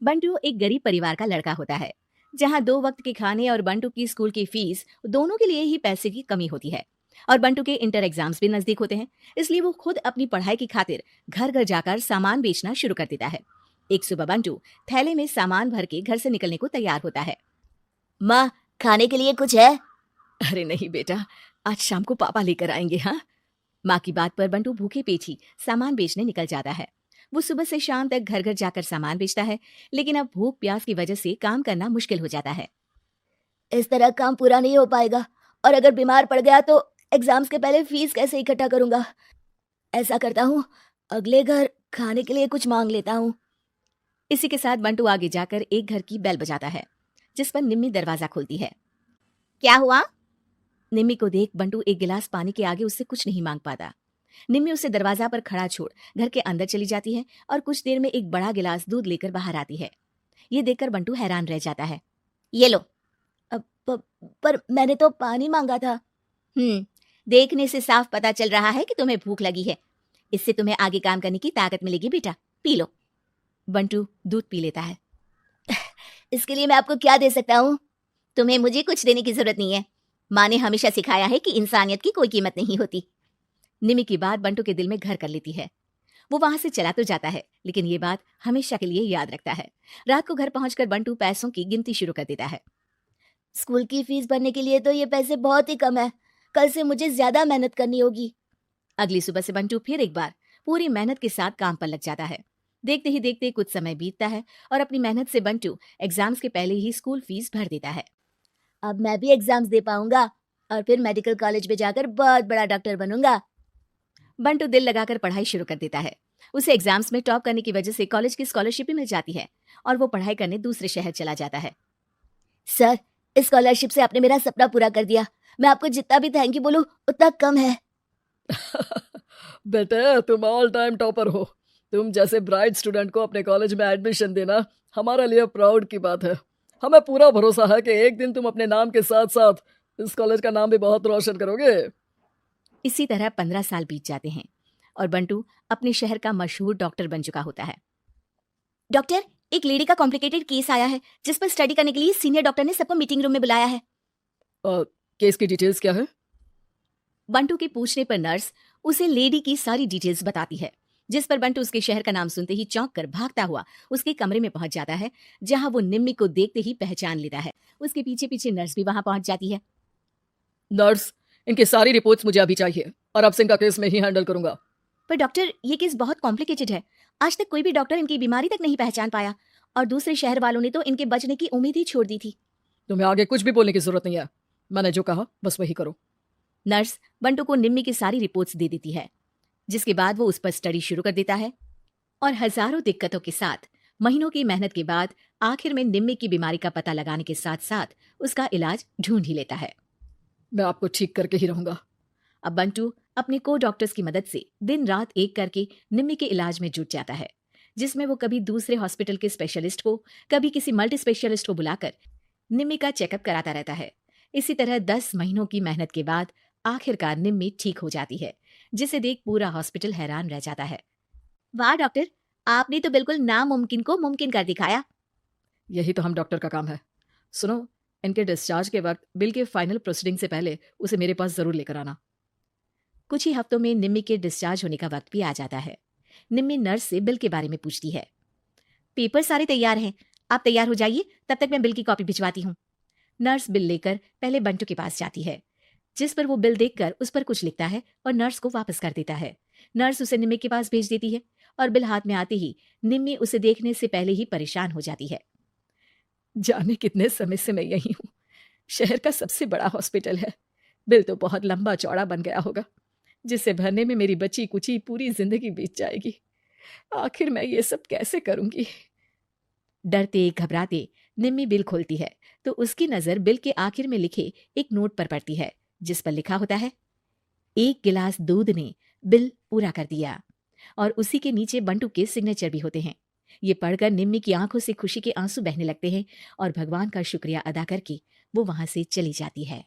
बंटू एक गरीब परिवार का लड़का होता है, जहाँ 2 वक्त के खाने और बंटू की स्कूल की फीस दोनों के लिए ही पैसे की कमी होती है। और बंटू के इंटर एग्जाम्स भी नजदीक होते हैं, इसलिए वो खुद अपनी पढ़ाई की खातिर घर घर जाकर सामान बेचना शुरू कर देता है। एक सुबह बंटू थैले में सामान भर के घर से निकलने को तैयार होता है। माँ, खाने के लिए कुछ है? अरे नहीं बेटा, आज शाम को पापा लेकर आएंगे। हाँ, माँ की बात पर बंटू भूखे पेट ही सामान बेचने निकल जाता है। वो सुबह से शाम तक घर घर जाकर सामान बेचता है, लेकिन अब भूख प्यास की वजह से काम करना मुश्किल हो जाता है। इस तरह काम पूरा नहीं हो पाएगा, और अगर बीमार पड़ गया तो एग्जाम्स के पहले फीस कैसे इकट्ठा करूंगा? ऐसा करता हूँ, अगले घर खाने के लिए कुछ मांग लेता हूँ। इसी के साथ बंटू आगे जाकर एक घर की बेल बजाता है, जिस पर निम्मी दरवाजा खोलती है। क्या हुआ? निम्मी को देख बंटू एक गिलास पानी के आगे उससे कुछ नहीं मांग पाता। निम्मी उसे दरवाजा पर खड़ा छोड़ घर के अंदर चली जाती है और कुछ देर में एक बड़ा गिलास दूध लेकर बाहर आती है। ये देखकर बंटू हैरान रह जाता है। ये लो। पर मैंने तो पानी मांगा था। देखने से साफ पता चल रहा है कि तुम्हें भूख लगी है। इससे तुम्हें आगे काम करने की ताकत मिलेगी बेटा, पी लो। बंटू दूध पी लेता है। इसके लिए मैं आपको क्या दे सकता हूँ? तुम्हें मुझे कुछ देने की जरूरत नहीं है। माँ ने हमेशा सिखाया है कि इंसानियत की कोई कीमत नहीं होती। निमी की बात बंटू के दिल में घर कर लेती है। वो वहां से चला तो जाता है, लेकिन ये बात हमेशा के लिए याद रखता है। रात को घर पहुंचकर बंटू पैसों की गिनती शुरू कर देता है। स्कूल की फीस भरने के लिए तो ये पैसे बहुत ही कम है। कल से मुझे ज्यादा मेहनत करनी होगी। अगली सुबह से बंटू फिर एक बार पूरी मेहनत के साथ काम पर लग जाता है। देखते ही देखते कुछ समय बीतता है और अपनी मेहनत से बंटू एग्जाम्स के पहले ही स्कूल फीस भर देता है। अब मैं भी एग्जाम्स दे पाऊंगा और फिर मेडिकल कॉलेज में जाकर बहुत बड़ा डॉक्टर बनूंगा। बंटू दिल लगाकर पढ़ाई शुरू कर देता है। उसे एग्जाम्स में टॉप करने की वजह से कॉलेज की स्कॉलरशिप भी मिल जाती है और वो पढ़ाई करने दूसरे शहर चला जाता है। सर, इस स्कॉलरशिप से आपने मेरा सपना पूरा कर दिया। मैं आपको जितना भी थैंक यू बोलूं उतना कम है। बेटे, तुम ऑल टाइम टॉपर हो। तुम जैसे ब्राइट स्टूडेंट को अपने कॉलेज में एडमिशन देना हमारे लिए प्राउड की बात है। हमें पूरा भरोसा है कि एक दिन तुम अपने नाम के साथ साथ इस कॉलेज का नाम भी बहुत रोशन करोगे। इसी तरह 15 साल बीत जाते हैं और बंटू अपने शहर का मशहूर डॉक्टर बन चुका होता है। डॉक्टर, एक लेडी का कॉम्प्लिकेटेड केस आया है, जिस पर स्टडी करने के लिए सीनियर डॉक्टर ने सबको मीटिंग रूम में बुलाया है। केस की डिटेल्स क्या है? बंटू के पूछने पर नर्स उसे लेडी की सारी डिटेल्स बताती है, जिस पर बंटू उसके शहर का नाम सुनते ही चौंक कर भागता हुआ उसके कमरे में पहुंच जाता है, जहां वो निम्मी को देखते ही पहचान लेता है। उसके पीछे पीछे नर्स भी वहां पहुंच जाती है। नर्स, इनकी सारी रिपोर्ट्स मुझे अभी चाहिए और अब से इनका केस मैं ही हैंडल करूंगा। पर डॉक्टर, ये केस बहुत कॉम्प्लिकेटेड है। आज तक कोई भी डॉक्टर इनकी बीमारी तक नहीं पहचान पाया और दूसरे शहर वालों ने तो इनके बचने की उम्मीद ही छोड़ दी थी। तुम्हें आगे कुछ भी बोलने की जरूरत नहीं है। मैंने जो कहा बस वही करो। नर्स बंटू को निम्मी की सारी रिपोर्ट्स दे देती है, जिसके बाद वो उस पर स्टडी शुरू कर देता है और हजारों दिक्कतों के साथ महीनों की मेहनत के बाद आखिर में निम्मी की बीमारी का पता लगाने के साथ साथ उसका इलाज ढूंढ ही लेता है। मैं आपको ठीक करके ही रहूंगा। अब बंटू अपने को डॉक्टर्स की मदद से दिन रात एक करके निम्मी के इलाज में जुट जाता है, जिसमें वो कभी दूसरे हॉस्पिटल के स्पेशलिस्ट को, कभी किसी मल्टी स्पेशलिस्ट को बुलाकर निम्मी का चेकअप कराता रहता है। इसी तरह 10 महीनों की मेहनत के बाद आखिरकार निम्मी ठीक हो जाती है, जिसे देख पूरा हॉस्पिटल हैरान रह जाता है। वाह डॉक्टर, आपने तो बिल्कुल नामुमकिन को मुमकिन कर दिखाया। यही तो हम डॉक्टर का काम है। सुनो, इनके डिस्चार्ज के वक्त बिल के फाइनल प्रोसीडिंग से पहले उसे मेरे पास जरूर लेकर आना। कुछ ही हफ्तों में निम्मी के डिस्चार्ज होने का वक्त भी आ जाता है। निम्मी नर्स से बिल के बारे में पूछती है। पेपर सारे तैयार हैं, आप तैयार हो जाइए, तब तक मैं बिल की कॉपी भिजवाती हूँ। नर्स बिल लेकर पहले बंटू के पास जाती है, जिस पर वो बिल देखकर उस पर कुछ लिखता है और नर्स को वापस कर देता है। नर्स उसे निम्मी के पास भेज देती है और बिल हाथ में आते ही निम्मी उसे देखने से पहले ही परेशान हो जाती है। जाने कितने समय से मैं यही हूँ। शहर का सबसे बड़ा हॉस्पिटल है। बिल तो बहुत लंबा चौड़ा बन गया होगा, जिसे भरने में मेरी बची कुची पूरी जिंदगी बीत जाएगी। आखिर मैं ये सब कैसे करूंगी? डरते घबराते निम्मी बिल खोलती है तो उसकी नजर बिल के आखिर में लिखे एक नोट पर पड़ती है, जिस पर लिखा होता है, 1 गिलास दूध ने बिल पूरा कर दिया। और उसी के नीचे बंटू के सिग्नेचर भी होते हैं। ये पढ़कर निम्मी की आंखों से खुशी के आंसू बहने लगते हैं और भगवान का शुक्रिया अदा करके वो वहां से चली जाती है।